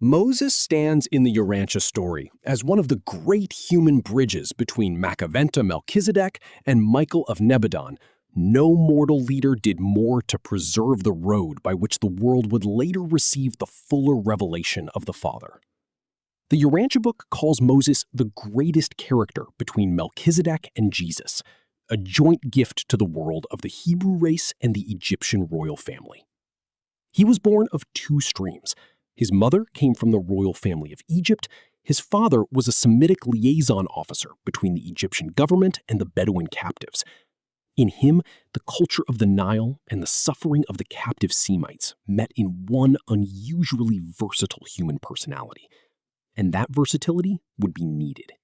Moses stands in the Urantia story as one of the great human bridges between Macaventa Melchizedek and Michael of Nebadon. No mortal leader did more to preserve the road by which the world would later receive the fuller revelation of the Father. The Urantia Book calls Moses the greatest character between Melchizedek and Jesus, a joint gift to the world of the Hebrew race and the Egyptian royal family. He was born of two streams. His mother came from the royal family of Egypt. His father was a Semitic liaison officer between the Egyptian government and the Bedouin captives. In him, the culture of the Nile and the suffering of the captive Semites met in one unusually versatile human personality. And that versatility would be needed.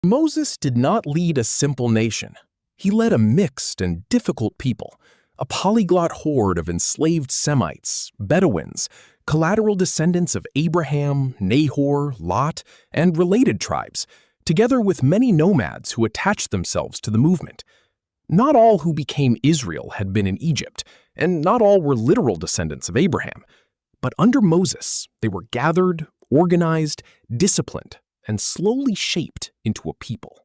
Moses did not lead a simple nation. He led a mixed and difficult people, a polyglot horde of enslaved Semites, Bedouins, collateral descendants of Abraham, Nahor, Lot, and related tribes, together with many nomads who attached themselves to the movement. Not all who became Israel had been in Egypt, and not all were literal descendants of Abraham. But under Moses, they were gathered, organized, disciplined, and slowly shaped into a people.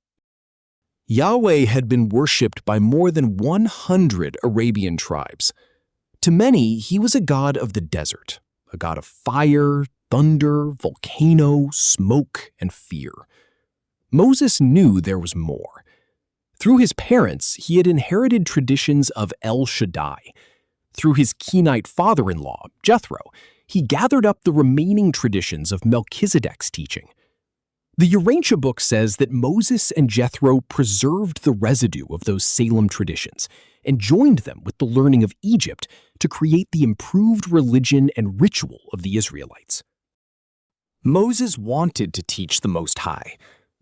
Yahweh had been worshipped by more than 100 Arabian tribes. To many, he was a god of the desert, a god of fire, thunder, volcano, smoke, and fear. Moses knew there was more. Through his parents, he had inherited traditions of El Shaddai. Through his Kenite father-in-law, Jethro, he gathered up the remaining traditions of Melchizedek's teaching. The Urantia Book says that Moses and Jethro preserved the residue of those Salem traditions and joined them with the learning of Egypt to create the improved religion and ritual of the Israelites. Moses wanted to teach the Most High,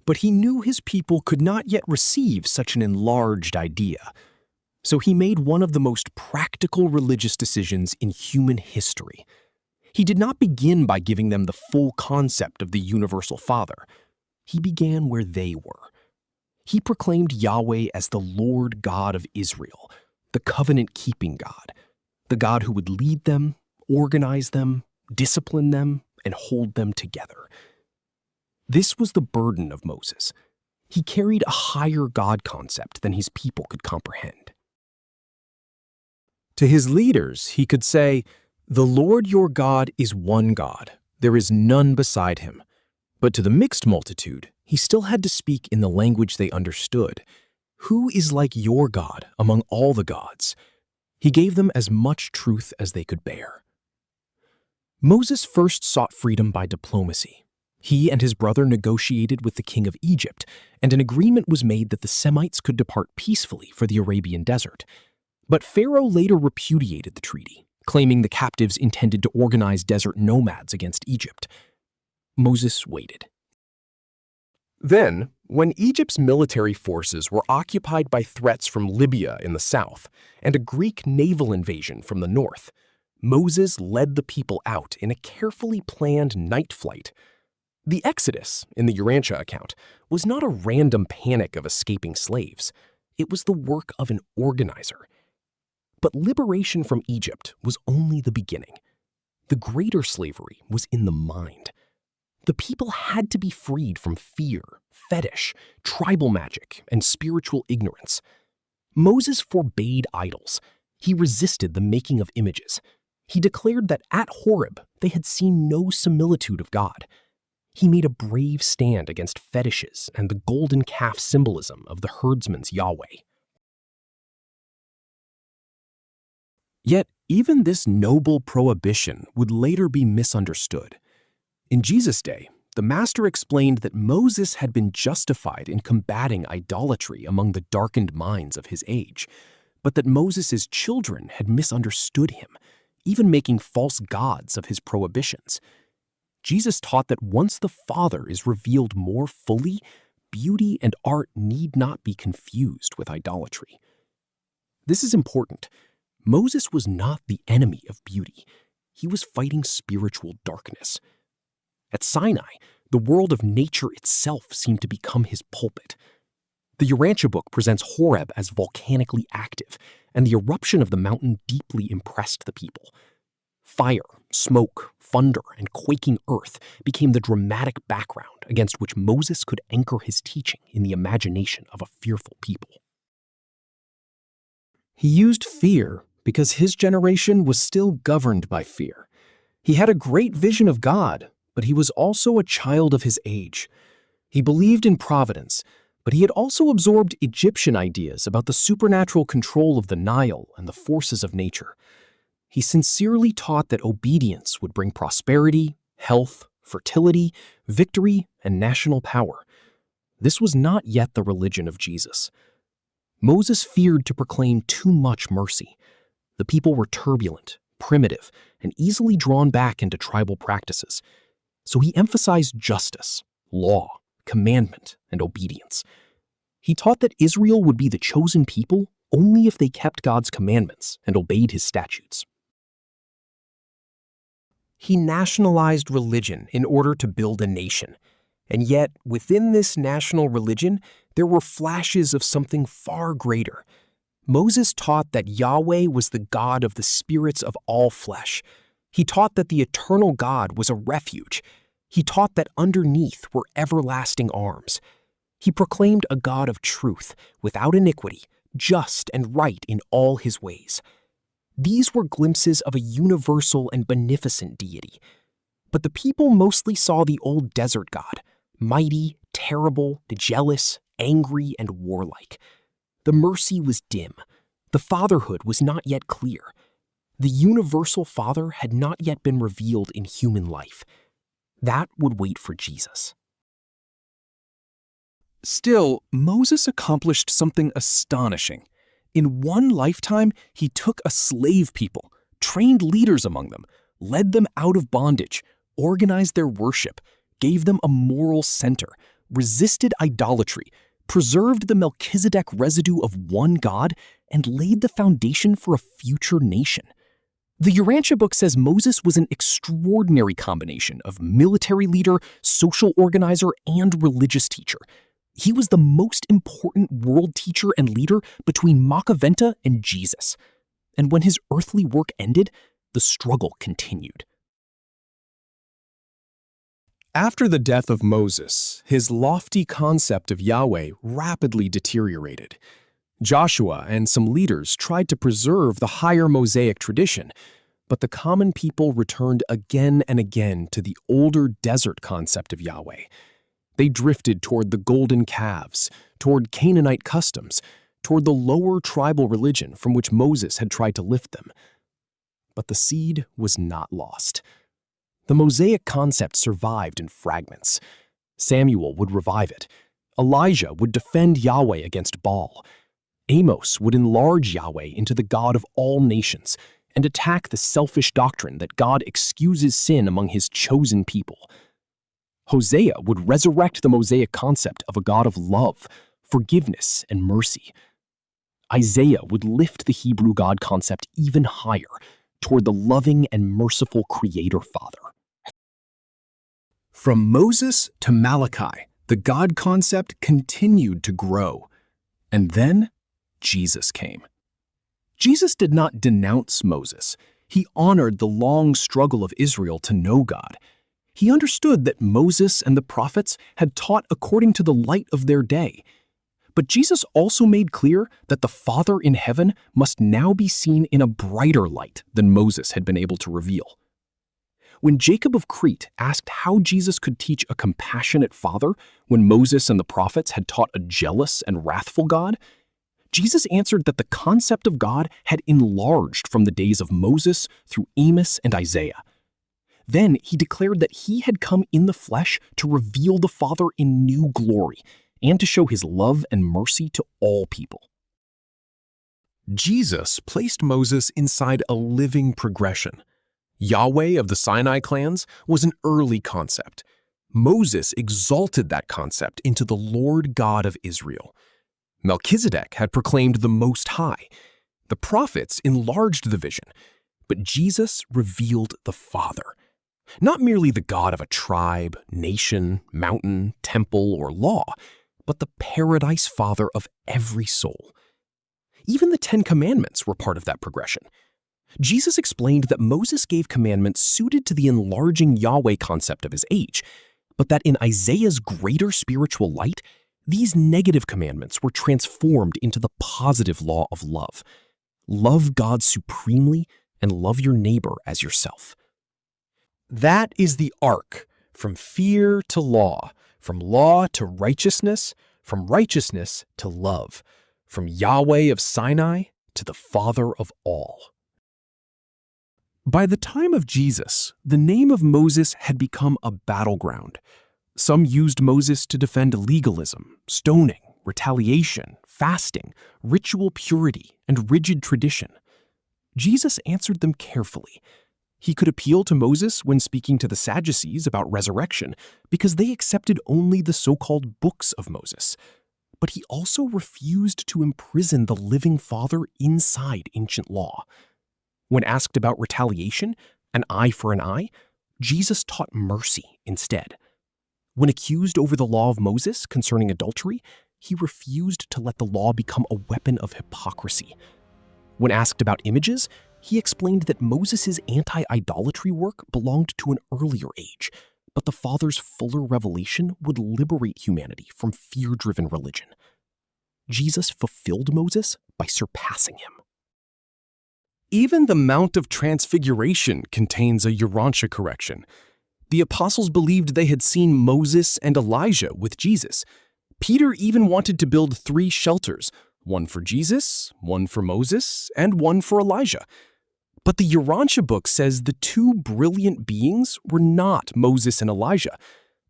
but he knew his people could not yet receive such an enlarged idea. So he made one of the most practical religious decisions in human history. He did not begin by giving them the full concept of the universal Father. He began where they were. He proclaimed Yahweh as the Lord God of Israel, the covenant-keeping God, the God who would lead them, organize them, discipline them, and hold them together. This was the burden of Moses. He carried a higher God concept than his people could comprehend. To his leaders, he could say, "The Lord your God is one God. There is none beside him." But to the mixed multitude, he still had to speak in the language they understood. Who is like your God among all the gods? He gave them as much truth as they could bear. Moses first sought freedom by diplomacy. He and his brother negotiated with the king of Egypt, and an agreement was made that the Semites could depart peacefully for the Arabian desert. But Pharaoh later repudiated the treaty, claiming the captives intended to organize desert nomads against Egypt. Moses waited. Then, when Egypt's military forces were occupied by threats from Libya in the south and a Greek naval invasion from the north, Moses led the people out in a carefully planned night flight. The Exodus, in the Urantia account, was not a random panic of escaping slaves. It was the work of an organizer. But liberation from Egypt was only the beginning. The greater slavery was in the mind. The people had to be freed from fear, fetish, tribal magic, and spiritual ignorance. Moses forbade idols. He resisted the making of images. He declared that at Horeb they had seen no similitude of God. He made a brave stand against fetishes and the golden calf symbolism of the herdsman's Yahweh. Yet, even this noble prohibition would later be misunderstood. In Jesus' day, the Master explained that Moses had been justified in combating idolatry among the darkened minds of his age, but that Moses' children had misunderstood him, even making false gods of his prohibitions. Jesus taught that once the Father is revealed more fully, beauty and art need not be confused with idolatry. This is important. Moses was not the enemy of beauty. He was fighting spiritual darkness. At Sinai, the world of nature itself seemed to become his pulpit. The Urantia Book presents Horeb as volcanically active, and the eruption of the mountain deeply impressed the people. Fire, smoke, thunder, and quaking earth became the dramatic background against which Moses could anchor his teaching in the imagination of a fearful people. He used fear because his generation was still governed by fear. He had a great vision of God, but he was also a child of his age. He believed in providence, but he had also absorbed Egyptian ideas about the supernatural control of the Nile and the forces of nature. He sincerely taught that obedience would bring prosperity, health, fertility, victory, and national power. This was not yet the religion of Jesus. Moses feared to proclaim too much mercy. The people were turbulent, primitive, and easily drawn back into tribal practices. So he emphasized justice, law, commandment, and obedience. He taught that Israel would be the chosen people only if they kept God's commandments and obeyed his statutes. He nationalized religion in order to build a nation. And yet, within this national religion, there were flashes of something far greater. Moses taught that Yahweh was the God of the spirits of all flesh. He taught that the eternal God was a refuge. He taught that underneath were everlasting arms. He proclaimed a God of truth, without iniquity, just and right in all his ways. These were glimpses of a universal and beneficent deity. But the people mostly saw the old desert God, mighty, terrible, jealous, angry, and warlike. The mercy was dim. The fatherhood was not yet clear. The universal Father had not yet been revealed in human life. That would wait for Jesus. Still, Moses accomplished something astonishing. In one lifetime, he took a slave people, trained leaders among them, led them out of bondage, organized their worship, gave them a moral center, resisted idolatry, preserved the Melchizedek residue of one God, and laid the foundation for a future nation. The Urantia Book says Moses was an extraordinary combination of military leader, social organizer, and religious teacher. He was the most important world teacher and leader between Macaventa and Jesus. And when his earthly work ended, the struggle continued. After the death of Moses, his lofty concept of Yahweh rapidly deteriorated. Joshua and some leaders tried to preserve the higher Mosaic tradition, but the common people returned again and again to the older desert concept of Yahweh. They drifted toward the golden calves, toward Canaanite customs, toward the lower tribal religion from which Moses had tried to lift them. But the seed was not lost. The Mosaic concept survived in fragments. Samuel would revive it. Elijah would defend Yahweh against Baal. Amos would enlarge Yahweh into the God of all nations and attack the selfish doctrine that God excuses sin among his chosen people. Hosea would resurrect the Mosaic concept of a God of love, forgiveness, and mercy. Isaiah would lift the Hebrew God concept even higher, toward the loving and merciful Creator Father. From Moses to Malachi, the God concept continued to grow. And then, Jesus came. Jesus did not denounce Moses. He honored the long struggle of Israel to know God. He understood that Moses and the prophets had taught according to the light of their day. But Jesus also made clear that the Father in heaven must now be seen in a brighter light than Moses had been able to reveal. When Jacob of Crete asked how Jesus could teach a compassionate Father when Moses and the prophets had taught a jealous and wrathful God, Jesus answered that the concept of God had enlarged from the days of Moses through Amos and Isaiah. Then he declared that he had come in the flesh to reveal the Father in new glory and to show his love and mercy to all people. Jesus placed Moses inside a living progression. Yahweh of the Sinai clans was an early concept. Moses exalted that concept into the Lord God of Israel. Melchizedek had proclaimed the Most High. The prophets enlarged the vision, but Jesus revealed the Father. Not merely the God of a tribe, nation, mountain, temple, or law, but the paradise Father of every soul. Even the 10 Commandments were part of that progression. Jesus explained that Moses gave commandments suited to the enlarging Yahweh concept of his age, but that in Isaiah's greater spiritual light, these negative commandments were transformed into the positive law of love. Love God supremely and love your neighbor as yourself. That is the arc, from fear to law, from law to righteousness, from righteousness to love, from Yahweh of Sinai to the Father of all. By the time of Jesus, the name of Moses had become a battleground. Some used Moses to defend legalism, stoning, retaliation, fasting, ritual purity, and rigid tradition. Jesus answered them carefully. He could appeal to Moses when speaking to the Sadducees about resurrection because they accepted only the so-called books of Moses. But he also refused to imprison the living Father inside ancient law. When asked about retaliation, an eye for an eye, Jesus taught mercy instead. When accused over the law of Moses concerning adultery, he refused to let the law become a weapon of hypocrisy. When asked about images, he explained that Moses' anti-idolatry work belonged to an earlier age, but the Father's fuller revelation would liberate humanity from fear-driven religion. Jesus fulfilled Moses by surpassing him. Even the Mount of Transfiguration contains a Urantia correction. The apostles believed they had seen Moses and Elijah with Jesus. Peter even wanted to build 3 shelters, one for Jesus, one for Moses, and one for Elijah. But the Urantia Book says the 2 brilliant beings were not Moses and Elijah.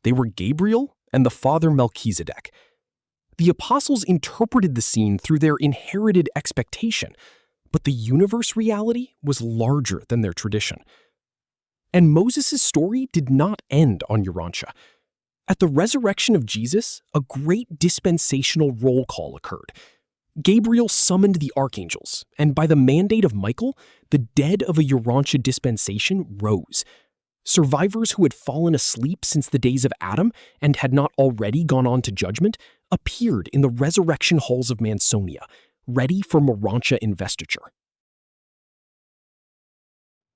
They were Gabriel and the father Melchizedek. The apostles interpreted the scene through their inherited expectation, but the universe reality was larger than their tradition. And Moses' story did not end on Urantia. At the resurrection of Jesus, a great dispensational roll call occurred. Gabriel summoned the archangels, and by the mandate of Michael, the dead of a Urantia dispensation rose. Survivors who had fallen asleep since the days of Adam and had not already gone on to judgment appeared in the resurrection halls of Mansonia, ready for Urantia investiture.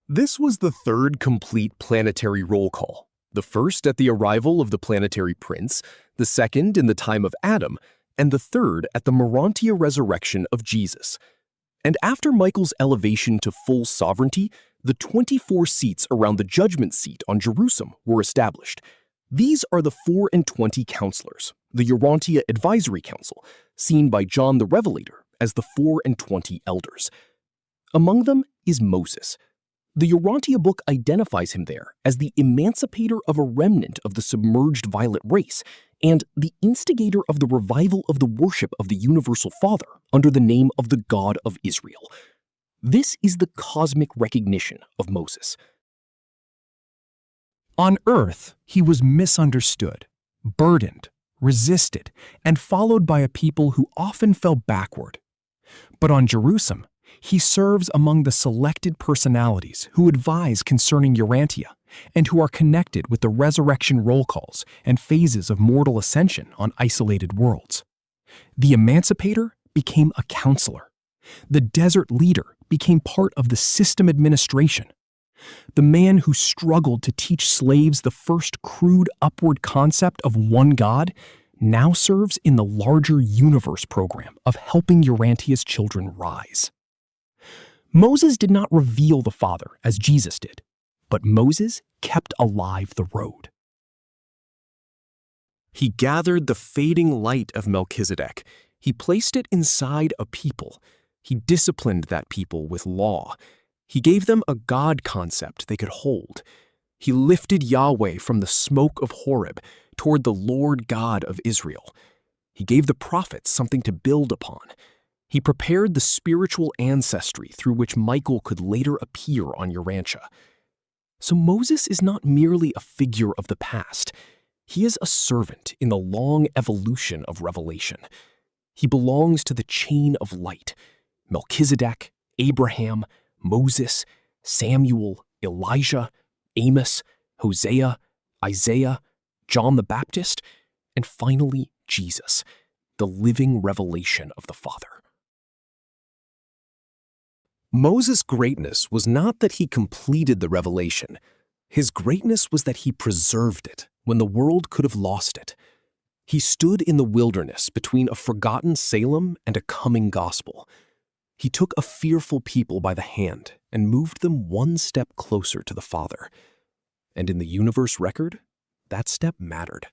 This was the 3rd complete planetary roll call, the first at the arrival of the planetary prince, the second in the time of Adam, and the 3rd at the Urantia resurrection of Jesus. And after Michael's elevation to full sovereignty, the 24 seats around the judgment seat on Jerusem were established. These are the 4 and 20 counselors, the Urantia Advisory Council, seen by John the Revelator as the 4 and 20 elders. Among them is Moses. The Urantia Book identifies him there as the emancipator of a remnant of the submerged violet race and the instigator of the revival of the worship of the Universal Father under the name of the God of Israel. This is the cosmic recognition of Moses. On earth, he was misunderstood, burdened, resisted, and followed by a people who often fell backward. But on Jerusem, he serves among the selected personalities who advise concerning Urantia and who are connected with the resurrection roll calls and phases of mortal ascension on isolated worlds. The emancipator became a counselor. The desert leader became part of the system administration. The man who struggled to teach slaves the first crude upward concept of one God now serves in the larger universe program of helping Urantia's children rise. Moses did not reveal the Father as Jesus did, but Moses kept alive the road. He gathered the fading light of Melchizedek. He placed it inside a people. He disciplined that people with law. He gave them a God concept they could hold. He lifted Yahweh from the smoke of Horeb toward the Lord God of Israel. He gave the prophets something to build upon. He prepared the spiritual ancestry through which Michael could later appear on Urantia. So Moses is not merely a figure of the past. He is a servant in the long evolution of revelation. He belongs to the chain of light. Melchizedek, Abraham, Moses, Samuel, Elijah, Amos, Hosea, Isaiah, John the Baptist, and finally Jesus, the living revelation of the Father. Moses' greatness was not that he completed the revelation. His greatness was that he preserved it when the world could have lost it. He stood in the wilderness between a forgotten Salem and a coming gospel. He took a fearful people by the hand and moved them one step closer to the Father. And in the universe record, that step mattered.